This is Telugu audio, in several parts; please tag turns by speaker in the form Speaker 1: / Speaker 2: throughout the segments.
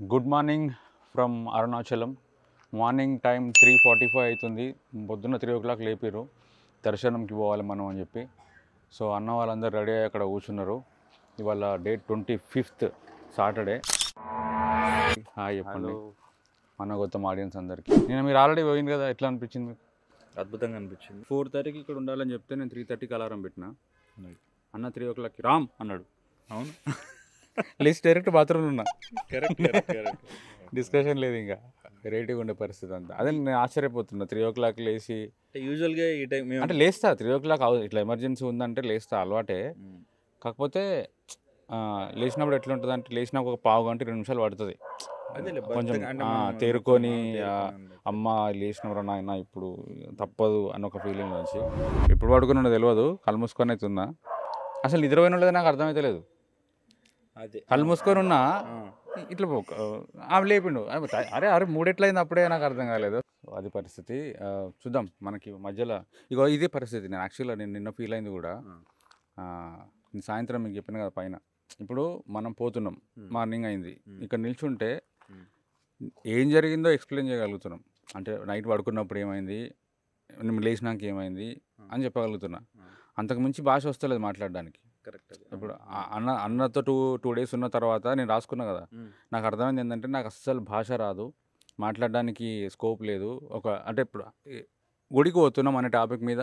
Speaker 1: Good morning from Arunachalam. Morning time 3:45 అవుతుంది. పొద్దున్న 3 o'clock లేపారు దర్శనంకి పోవాలి మనం అని చెప్పి. సో అన్న వాళ్ళందరూ రెడీ అయ్యి అక్కడ కూర్చున్నారు. ఇవాళ డేట్ 25th సాటర్డే. హాయ్ చెప్పండి మన గౌతమ్ ఆడియన్స్ అందరికీ. నేను మీరు ఆల్రెడీ పోయింది కదా, ఎట్లా అనిపించింది మీకు?
Speaker 2: అద్భుతంగా అనిపించింది.
Speaker 1: 4:30కి ఇక్కడ ఉండాలని చెప్తే నేను 3:30కి అలారం పెట్టిన. అన్న 3 o'clockకి రామ్ అన్నాడు.
Speaker 2: అవును,
Speaker 1: లేచి డైరెక్ట్ బాత్రూమ్లో ఉన్నా.
Speaker 2: కరెక్ట్.
Speaker 1: డిస్కషన్ లేదు, ఇంకా వెరైటీగా ఉండే పరిస్థితి అంతా. అదే నేను ఆశ్చర్యపోతున్నా. 3 o'clock లేచి
Speaker 2: యూజువల్గా ఈ టైం మేము
Speaker 1: అంటే లేస్తా 3 o'clock ఇట్లా ఎమర్జెన్సీ ఉందంటే లేస్తా, అలవాటే. కాకపోతే లేచినప్పుడు ఎట్లా ఉంటుంది అంటే, లేచినాక ఒక పావు గంట 20 నిమిషాలు పడుతుంది కొంచెం తేరుకొని అమ్మ లేచినవరా నాయన ఇప్పుడు తప్పదు అన్న ఒక ఫీలింగ్ నుంచి. ఇప్పుడు పడుకున్నా తెలియదు, కళ్ళు మూసుకొని అయితే ఉన్నా. అసలు నిద్రపోయిన వాళ్ళది నాకు అర్థమైతే లేదు.
Speaker 2: అదే
Speaker 1: కళ్ళు మూసుకొని ఉన్నా, ఇట్లా ఆమె లేపిండు. అరే 3 ఎట్లయింది అప్పుడే, నాకు అర్థం కాలేదు. అది పరిస్థితి. చూద్దాం మనకి మధ్యలో ఇగో ఇదే పరిస్థితి. నేను యాక్చువల్గా నిన్న ఫీల్ అయింది కూడా. నేను సాయంత్రం మీకు చెప్పిన కదా పైన. ఇప్పుడు మనం పోతున్నాం, మార్నింగ్ అయింది, ఇక్కడ నిల్చుంటే ఏం జరిగిందో ఎక్స్ప్లెయిన్ చేయగలుగుతున్నాం. అంటే నైట్ పడుకున్నప్పుడు ఏమైంది, లేచినాక ఏమైంది అని చెప్పగలుగుతున్నా. అంతకుమించి భాష వస్తలేదు మాట్లాడడానికి.
Speaker 2: కరెక్ట్.
Speaker 1: ఇప్పుడు అన్నతో టూ డేస్ ఉన్న తర్వాత నేను రాసుకున్నా కదా, నాకు అర్థమైంది ఏంటంటే నాకు అస్సలు భాష రాదు, మాట్లాడడానికి స్కోప్ లేదు. అంటే ఇప్పుడు గుడికి పోతున్నాం అనే టాపిక్ మీద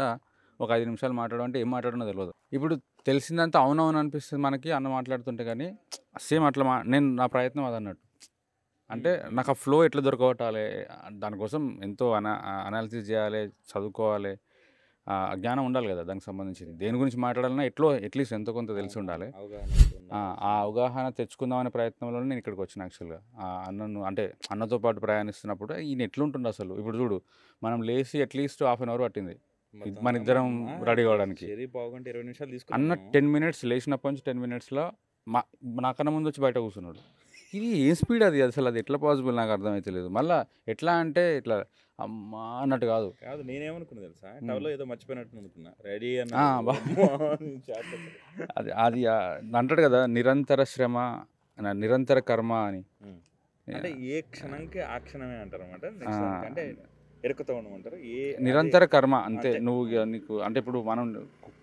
Speaker 1: ఒక 5 నిమిషాలు మాట్లాడమంటే ఏం మాట్లాడనో తెలియదు. ఇప్పుడు తెలిసిందంతా అవునవును అనిపిస్తుంది మనకి అన్న మాట్లాడుతుంటే, కానీ సేమ్ అట్లా నేను నా ప్రయత్నం అదన్నట్టు. అంటే నాకు ఆ ఫ్లో ఎట్లా దొరకబట్టాలి, దానికోసం ఎంతో అనాలిసిస్ చేయాలి, చదువుకోవాలి, జ్ఞానం ఉండాలి కదా దానికి సంబంధించింది. దేని గురించి మాట్లాడాలన్నా అట్లీస్ట్ ఎంతో కొంత తెలిసి ఉండాలి. ఆ అవగాహన తెచ్చుకుందామనే ప్రయత్నంలో నేను ఇక్కడికి వచ్చిన. యాక్చువల్గా అంటే అన్నతో పాటు ప్రయాణిస్తున్నప్పుడు ఈయన ఎట్లుంటుంది అసలు. ఇప్పుడు చూడు, మనం లేచి అట్లీస్ట్ హాఫ్ అన్ అవర్ పట్టింది మన ఇద్దరం రెడీ అవ్వడానికి. అన్న 10 minutes లేచినప్పటి నుంచి 10 minutesలో నాకన్నా ముందు వచ్చి బయట కూర్చున్నాడు. ఇది ఏం స్పీడ్ అది, అసలు అది ఎట్లా పాసిబుల్ నాకు అర్థమైతే లేదు. మళ్ళీ ఎట్లా అంటే ఇట్లా అమ్మా అన్నట్టు కాదు.
Speaker 2: నేనేమనుకున్నా తెలుసా, టవలో ఏదో మర్చిపోయినట్టు అనుకున్నా. రెడీ
Speaker 1: అది అంటాడు కదా, నిరంతర శ్రమ నిరంతర కర్మ అని.
Speaker 2: అంటే ఏ క్షణంకి ఆ క్షణమే అంటారు అనమాట. అంటే ఎరుకుతూ ఉండమంటారు,
Speaker 1: నిరంతర కర్మ అంతే. నీకు అంటే ఇప్పుడు మనం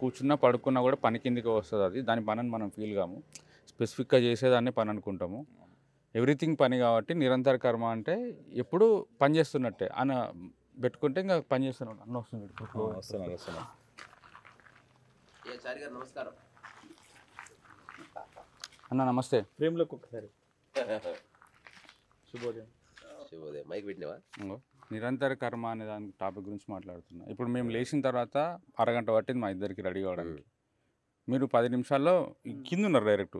Speaker 1: కూర్చున్నా పడుకున్నా కూడా పని కిందికి వస్తుంది. అది దాని పని అని మనం ఫీల్ కాము, స్పెసిఫిక్గా చేసేదాన్ని పని అనుకుంటాము. ఎవ్రీథింగ్ పని కాబట్టి నిరంతర కర్మ అంటే ఎప్పుడు పని చేస్తున్నట్టే అన్న పెట్టుకుంటే ఇంకా పని చేస్తున్నాడు. అన్న వస్తున్నాడు. అన్న నమస్తే.
Speaker 2: ఫ్రేమ్లోకి ఒకసారి శుభోదయం.
Speaker 3: మైక్ పెట్టినవా?
Speaker 1: నిరంతర కర్మ అనే దాని టాపిక్ గురించి మాట్లాడుతున్నా. ఇప్పుడు మేము లేచిన తర్వాత అరగంట పట్టింది మా ఇద్దరికి రెడీ అవ్వడానికి. మీరు 10 నిమిషాల్లో కింద ఉన్నారు డైరెక్ట్.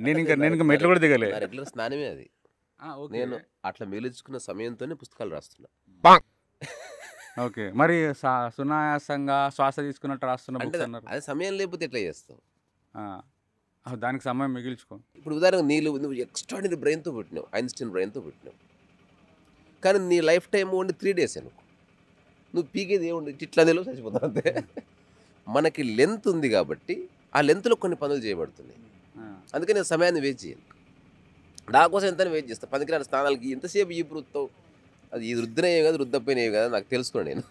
Speaker 1: నేను ఇంకా మెట్లు కూడా దిగలే.
Speaker 3: రెగ్యులర్ స్నానమే అది. నేను అట్లా మిగిలించుకున్న సమయంతోనే పుస్తకాలు రాస్తున్నా.
Speaker 1: ఓకే, మరి సునాయాసంగా శ్వాస తీసుకున్నట్టు రాస్తున్నా
Speaker 3: అదే సమయం లేకపోతే ఎట్లా చేస్తావు?
Speaker 1: దానికి సమయం మిగిల్చుకో.
Speaker 3: ఇప్పుడు ఉదాహరణకు నువ్వు ఎక్స్ట్రాడినరీ బ్రెయిన్తో పుట్టినావు, ఐన్స్టీన్ బ్రెయిన్తో పుట్టినావు. కానీ నీ లైఫ్ టైం ఓన్లీ 3 days అనుకో. నువ్వు పీకేది ఏముంది, ఇట్లా తెలియదు చచ్చిపోతావు అంతే. మనకి లెంత్ ఉంది కాబట్టి ఆ లెంత్లో కొన్ని పనులు చేయబడుతున్నాయి. అందుకని నేను సమయాన్ని వేస్ట్ చేయను. నా కోసం ఎంత వెయిట్ చేస్తాను. పనికిరాని స్నానాలకి ఎంతసేపు ఈ వృత్తావు, అది ఈ రుద్దినయే కదా రుద్దపోయినవి కదా నాకు తెలుసుకున్నాను నేను.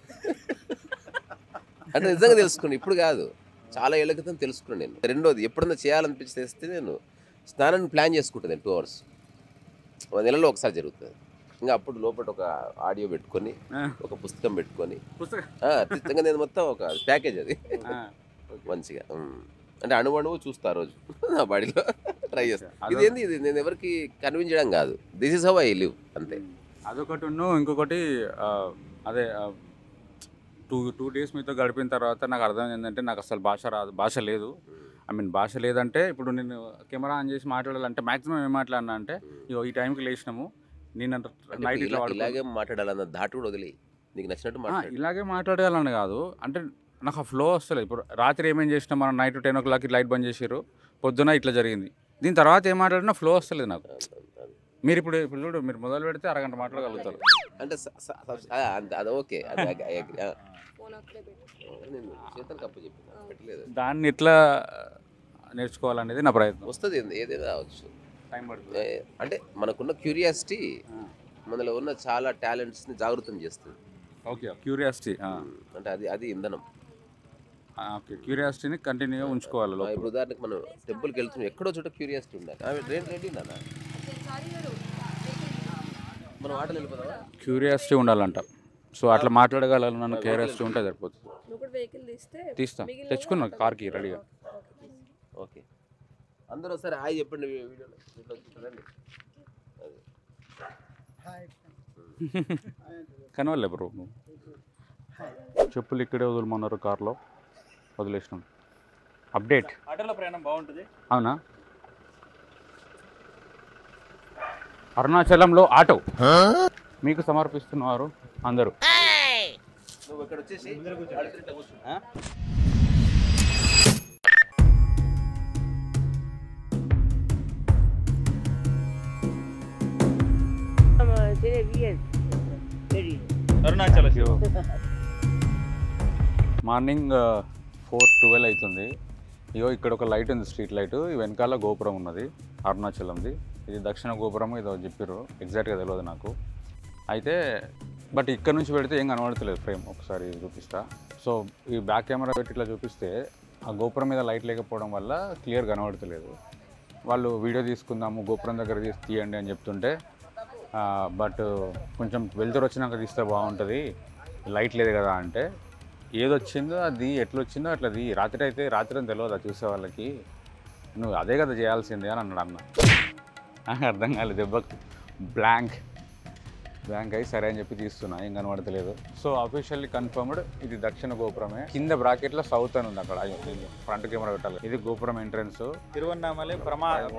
Speaker 3: అంటే నిజంగా తెలుసుకున్నాను, ఇప్పుడు కాదు, చాలా ఏళ్ళ క్రితం తెలుసుకున్నాను నేను. రెండోది, ఎప్పుడన్నా చేయాలనిపిస్తే నేను స్నానాన్ని ప్లాన్ చేసుకుంటాను. 2 hours 1 నెలలో ఒకసారి జరుగుతుంది. ఇంకా అప్పుడు లోపల ఒక ఆడియో పెట్టుకొని, ఒక పుస్తకం పెట్టుకొని, నిజంగా నేను మొత్తం ఒక ప్యాకేజ్ అది మంచిగా. అంటే అణువు చూస్తా రోజు నా బాడీలో ట్రై చేస్తాను. ఇది నేను ఎవరికి కన్విన్స్ చేయడం కాదు, this is how I live అంతే.
Speaker 1: అదొకటి. ఇంకొకటి అదే 2 days మీతో గడిపిన తర్వాత నాకు అర్థమైంది ఏంటంటే, నాకు అసలు భాష లేదు. భాష లేదంటే ఇప్పుడు నేను కెమెరా ఆన్ చేసి మాట్లాడాలంటే మ్యాక్సిమం ఏం మాట్లాడినా అంటే, ఇగో ఈ టైంకి లేచినాము, నేను నైట్
Speaker 3: ఇలాగే మాట్లాడాలన్న ధాటు కూడా వదిలి నీకు నచ్చినట్టు
Speaker 1: ఇలాగే మాట్లాడాలని కాదు. అంటే నాకు ఆ ఫ్లో వస్తలేదు. ఇప్పుడు రాత్రి ఏమేం చేసినా, మనం నైట్ 10 o'clock లైట్ బంద్ చేసారు, పొద్దున ఇట్లా జరిగింది, దీని తర్వాత ఏం మాట్లాడినా ఫ్లో వస్తలేదు నాకు. మీరు ఇప్పుడు చూడు, మీరు మొదలు పెడితే అరగంట మాట్లాడగలుగుతారు.
Speaker 3: అంటే అది ఓకే,
Speaker 1: దాన్ని ఎట్లా నేర్చుకోవాలనేది నా ప్రయత్నం.
Speaker 3: వస్తుంది, ఏదైనా రావచ్చు.
Speaker 1: టైం పడుతుంది.
Speaker 3: అంటే మనకున్న క్యూరియాసిటీ మనలో ఉన్న చాలా టాలెంట్స్ని జాగృతం చేస్తుంది.
Speaker 1: Okay, curiosity.
Speaker 3: అంటే అది ఇంధనం.
Speaker 1: ఓకే, క్యూరియాసిటీని కంటిన్యూగా ఉంచుకోవాలి.
Speaker 3: ఇప్పుడు ఉదాహరణకు మనం టెంపుల్కి వెళ్తున్నాం, ఎక్కడో చోట క్యూరియాసిటీ ఉండాలి. రెడీ నాన్న, మనం ఆటలు వెళ్ళిపోదామా?
Speaker 1: క్యూరియాసిటీ ఉండాలంట. సో అట్లా మాట్లాడగలను, నన్ను క్యూరియాసిటీ ఉంటే సరిపోతుంది. తీస్తా, తెచ్చుకున్నా కార్కి రెడీగా.
Speaker 3: ఓకే, అందరూ ఒకసారి హాయ్ చెప్పండి వీడియోలో.
Speaker 1: కనవల్లే బ్రో, చెప్పులు ఇక్కడే వదులుమన్నారు, కార్లో వదిలేసినాం. అప్డేట్,
Speaker 2: ఆటోలో ప్రయాణం బాగుంటుంది.
Speaker 1: అవునా? అరుణాచలంలో ఆటో మీకు సమర్పిస్తున్నారు అందరూ.
Speaker 3: నువ్వు ఇక్కడ వచ్చేసి
Speaker 2: అరుణాచల్
Speaker 1: మార్నింగ్ 4:12 అవుతుంది. ఇగో ఇక్కడ ఒక లైట్ ఉంది, స్ట్రీట్ లైట్. ఈ వెనకాల గోపురం ఉన్నది అరుణాచలంది. ఇది దక్షిణ గోపురం ఏదో చెప్పారు, ఎగ్జాక్ట్గా తెలియదు నాకు. అయితే బట్ ఇక్కడ నుంచి పెడితే ఏం కనబడతలేదు ఫ్రేమ్. ఒకసారి చూపిస్తా. సో ఈ బ్యాక్ కెమెరా పెట్టి ఇట్లా చూపిస్తే ఆ గోపురం మీద లైట్ లేకపోవడం వల్ల క్లియర్ కనబడతలేదు. వాళ్ళు వీడియో తీసుకుందాము, గోపురం దగ్గర తీయండి అని చెప్తుంటే, బట్ కొంచెం వెళ్తురు వచ్చినాక తీస్తే బాగుంటుంది, లైట్ లేదు కదా అంటే, ఏదొచ్చిందో అది ఎట్లొచ్చిందో అట్లది. రాత్రి అయితే రాత్రి అని తెలియదు చూసే వాళ్ళకి, నువ్వు అదే కదా చేయాల్సిందే అని అన్నాడు అన్న. నాకు అర్థం కాలేదు, దెబ్బకు బ్లాంక్ అయ్యి సరే అని చెప్పి తీస్తున్నా, ఏం కనబడతలేదు. సో అఫీషియల్లీ కన్ఫర్మ్డ్ ఇది దక్షిణ గోపురమే. కింద బ్రాకెట్లో సౌత్ అని ఉంది అక్కడ, ఫ్రంట్ కెమెరా పెట్టాలి. ఇది గోపురం ఎంట్రన్స్.
Speaker 2: తిరువన్నామలై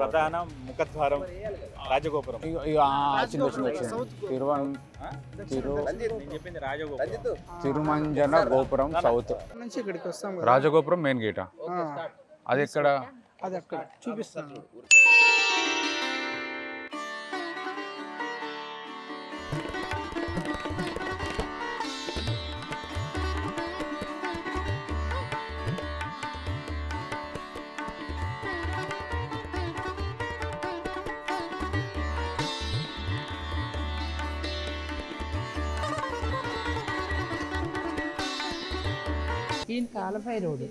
Speaker 2: ప్రధాన ముఖద్వారం రాజగోపురం.
Speaker 1: తిరుమంజన గోపురం సౌత్. రాజగోపురం మెయిన్ గేటా? అది ఎక్కడ?
Speaker 4: అది అక్కడ చూపిస్తాను. ఈయన కాలభైరవుడు,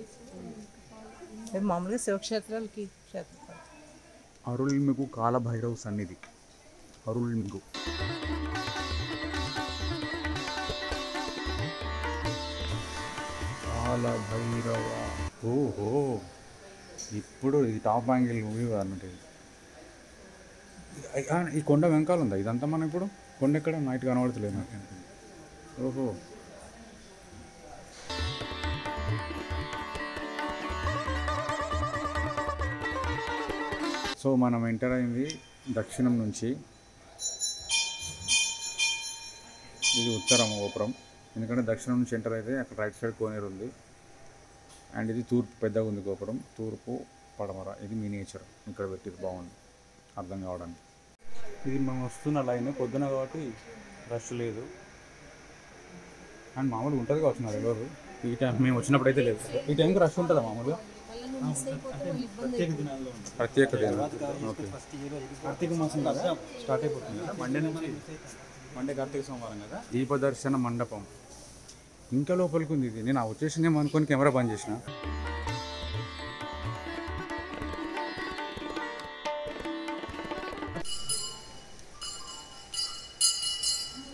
Speaker 4: మామూలుగా శివక్షేత్రాలకి క్షేత్రం.
Speaker 1: అరుల్మిగు కాలభైరవ్ సన్నిధి. అరుల్మిగు కాలభైరవ. ఓహో, ఇప్పుడు ఇది టాప్ యాంగిల్ మూవీ అన్నట్టు. ఈ కొండ వెనకాల ఉందా ఇదంతా? మనం ఇప్పుడు కొండ ఎక్కడ నైట్ కనబడతలేదు నాకు. ఓహో, సో మనం ఎంటర్ అయింది దక్షిణం నుంచి. ఇది ఉత్తరం గోపురం, ఎందుకంటే దక్షిణం నుంచి ఎంటర్ అయితే అక్కడ రైట్ సైడ్ కోనేరు ఉంది. అండ్ ఇది తూర్పు పెద్దగా ఉంది గోపురం, తూర్పు పడమర. ఇది మినియేచర్, ఇక్కడ పెట్టింది బాగుంది అర్థం కావడానికి. ఇది మనం వస్తున్న లైన్ పొద్దున కాబట్టి రష్ లేదు. అండ్ మామూలుగా ఉంటుంది కావచ్చు నాకు తెలియదు, ఈ టైం మేము వచ్చినప్పుడు అయితే లేదు. ఈ టైంకి రష్ ఉంటుందా మామూలుగా? ప్రత్యేక దినాలు. ఓకే, కార్తీక మాసం కదా స్టార్ట్ అయిపోతుంది కదా, మండే నుంచి. మండే కార్తీక సోమవారం కదా. దీపదర్శన మండపం ఇంకా లోపలికి ఉంది. ఇది నేను వచ్చేసిందేమో అనుకొని కెమెరా బంద్ చేసిన.